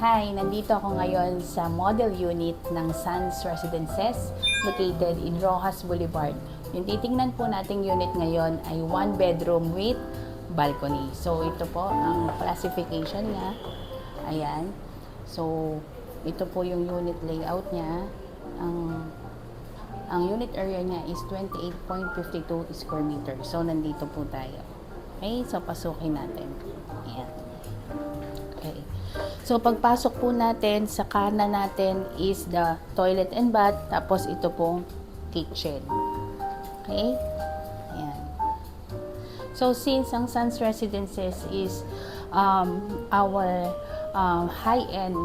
Hi! Nandito ako ngayon sa model unit ng Sands Residences located in Rojas Boulevard. Yung titingnan po nating unit ngayon ay 1 bedroom with balcony. So, ito po ang classification niya. Ayan. So, ito po yung unit layout niya. Ang unit area niya is 28.52 square meter. So, nandito po tayo. Okay? So, pasukin natin. Ayan. Okay. So, pagpasok po natin, sa kanan natin is the toilet and bath. Tapos, ito pong kitchen. Okay? Ayan. So, since ang Sands Residences is our high-end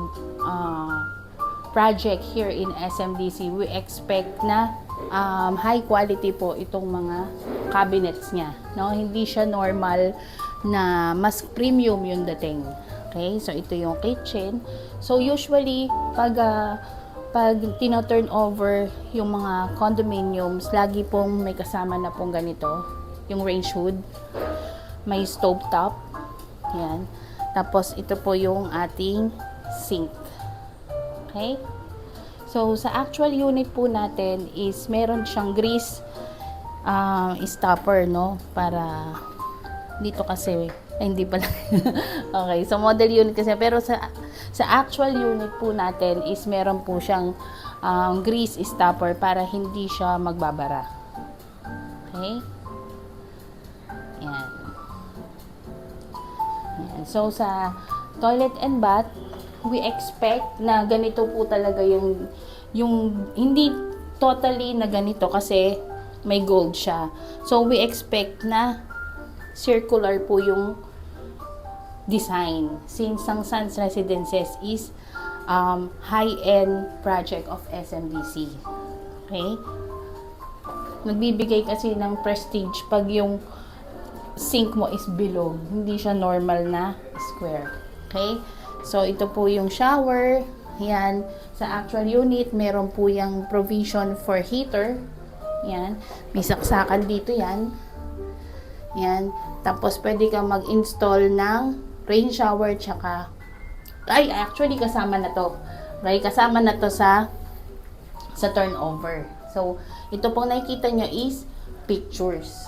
project here in SMDC, we expect na high quality po itong mga cabinets niya. No? Hindi siya normal na mas premium yung dating. Okay, so ito yung kitchen. So usually pag tino-turn over yung mga condominiums, lagi pong may kasama na pong ganito, yung range hood, may stove top. Yan. Tapos ito po yung ating sink. Okay? So sa actual unit po natin is meron siyang grease stopper, no, para dito kasi hindi pala. Okay, so model unit kasi, pero sa actual unit po natin is meron po siyang grease stopper para hindi siya magbabara. Okay? Yan. Yan. So sa toilet and bath, we expect na ganito po talaga yung hindi totally na ganito kasi may gold siya. So we expect na circular po yung design, since ang Sands Residences is high-end project of SMDC. Okay? Nagbibigay kasi ng prestige pag yung sink mo is bilog, hindi siya normal na square. Okay? So ito po yung shower. Yan, sa actual unit meron po yung provision for heater. Yan, may saksakan dito yan. Yan, tapos pwede kang mag-install ng rain shower, tsaka actually kasama na to. Okay, kasama na to sa turnover. So, ito pong nakikita nyo is fixtures.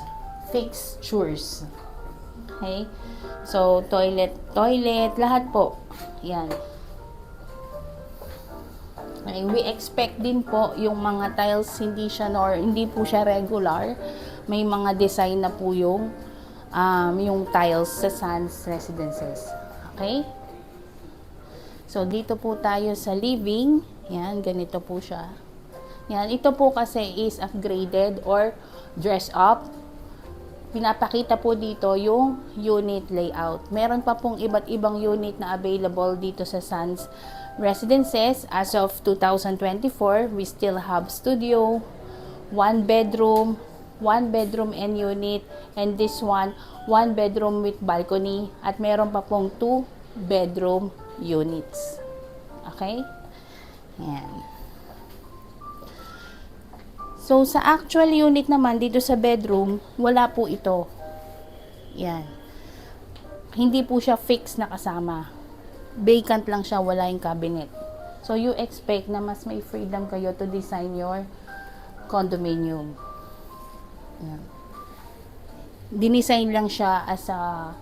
Okay? So, toilet, lahat po. Yan. Okay, we expect din po yung mga tiles hindi po siya regular. May mga design na po yung tiles sa Sands Residences. Okay? So, dito po tayo sa living. Yan, ganito po siya. Yan, ito po kasi is upgraded or dress up. Pinapakita po dito yung unit layout. Meron pa pong iba't ibang unit na available dito sa Sands Residences. As of 2024, we still have studio, 1 bedroom and unit, and this one 1 bedroom with balcony, at meron pa pong 2 bedroom units. Okay? Ayan. So sa actual unit naman dito sa bedroom, wala po ito. Yan. Hindi po siya fixed na kasama. Vacant lang siya, wala yung cabinet. So you expect na mas may freedom kayo to design your condominium. Yan. Dinesign lang siya as a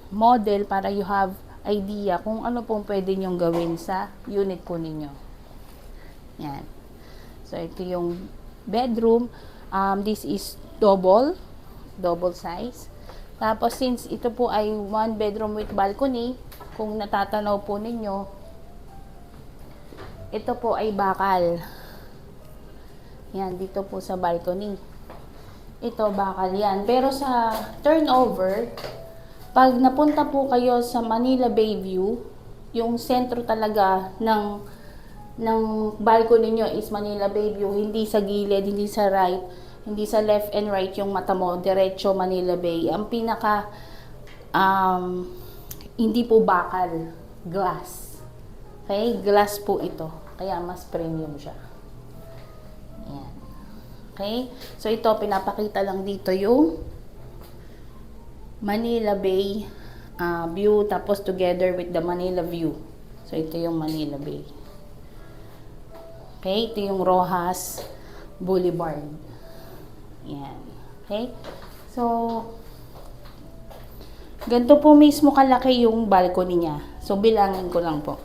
model para you have idea kung ano pong pwede nyong gawin sa unit po ninyo. Yan. So, ito yung bedroom. This is double size. Tapos, since ito po ay 1 bedroom with balcony, kung natatanaw po ninyo, ito po ay bakal. Yan, dito po sa balcony. Ito, bakal yan. Pero sa turnover, pag napunta po kayo sa Manila Bayview, yung sentro talaga ng balcony nyo is Manila Bayview, hindi sa gilid, hindi sa right, hindi sa left and right yung mata mo, diretso Manila Bay. Ang pinaka, hindi po bakal, glass. Okay? Glass po ito. Kaya mas premium siya. Ayan. Okay? So, ito, pinapakita lang dito yung Manila Bay view, tapos together with the Manila view. So, ito yung Manila Bay. Okay, ito yung Rojas Boulevard. Yan. Okay? So, ganito po mismo kalaki yung balcony niya. So, bilangin ko lang po.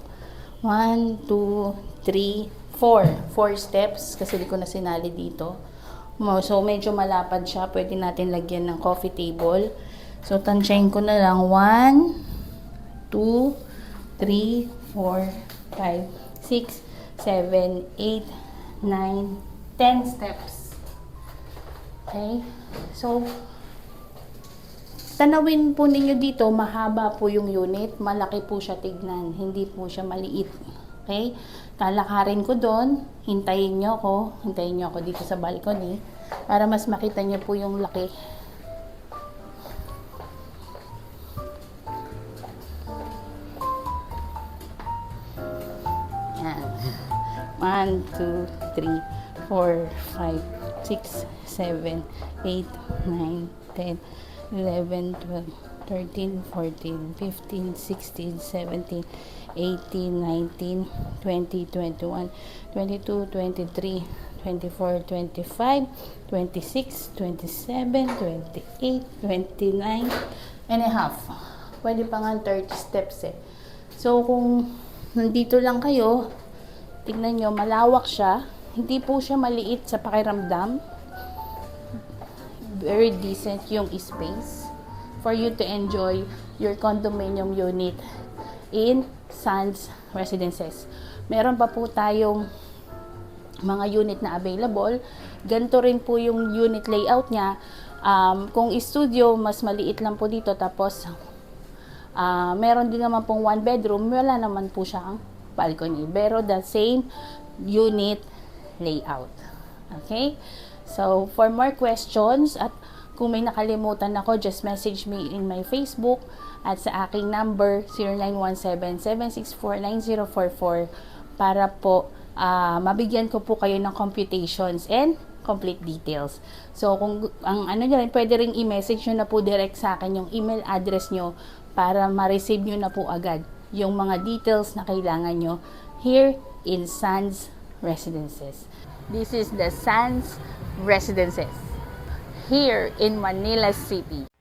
1, 2, 3, 4. 4 steps kasi di ko na sinali dito. So, medyo malapad siya. Pwede natin lagyan ng coffee table. So, tansyahin ko na lang. 1, 2, 3, 4, 5, 6, 7, 8, 9, 10 steps. Okay? So, tanawin po ninyo dito, mahaba po yung unit, malaki po siya tignan, hindi po siya maliit. Okay? Talakarin ko doon, hintayin nyo ako dito sa balcony para mas makita nyo po yung laki. Yan. 1, 2, 3, 4, 5, 6, 7, 8, 9, 10, 11, 12, 13, 14, 15, 16, 17, 18, 19, 20, 21, 22, 23, 24, 25, 26, 27, 28, 29 and a half. Pwede pa nga 30 steps eh. So, kung nandito lang kayo, tignan nyo, malawak siya. Hindi po siya maliit sa pakiramdam. Very decent yung space for you to enjoy your condominium unit in Sands Residences. Meron pa po tayong mga unit na available. Ganito rin po yung unit layout niya. Kung studio, mas maliit lang po dito. Tapos, meron din naman pong 1 bedroom. Wala naman po siyang balcony. Pero the same unit layout. Okay? So, for more questions at kung may nakalimutan ako, just message me in my Facebook at sa aking number 0917-764-9044 para po mabigyan ko po kayo ng computations and complete details. So, kung ang ano nyo rin, pwede rin i-message nyo na po direct sa akin yung email address nyo para ma-receive nyo na po agad yung mga details na kailangan nyo here in Sands Residences. This is the Sands Residences here in Manila City.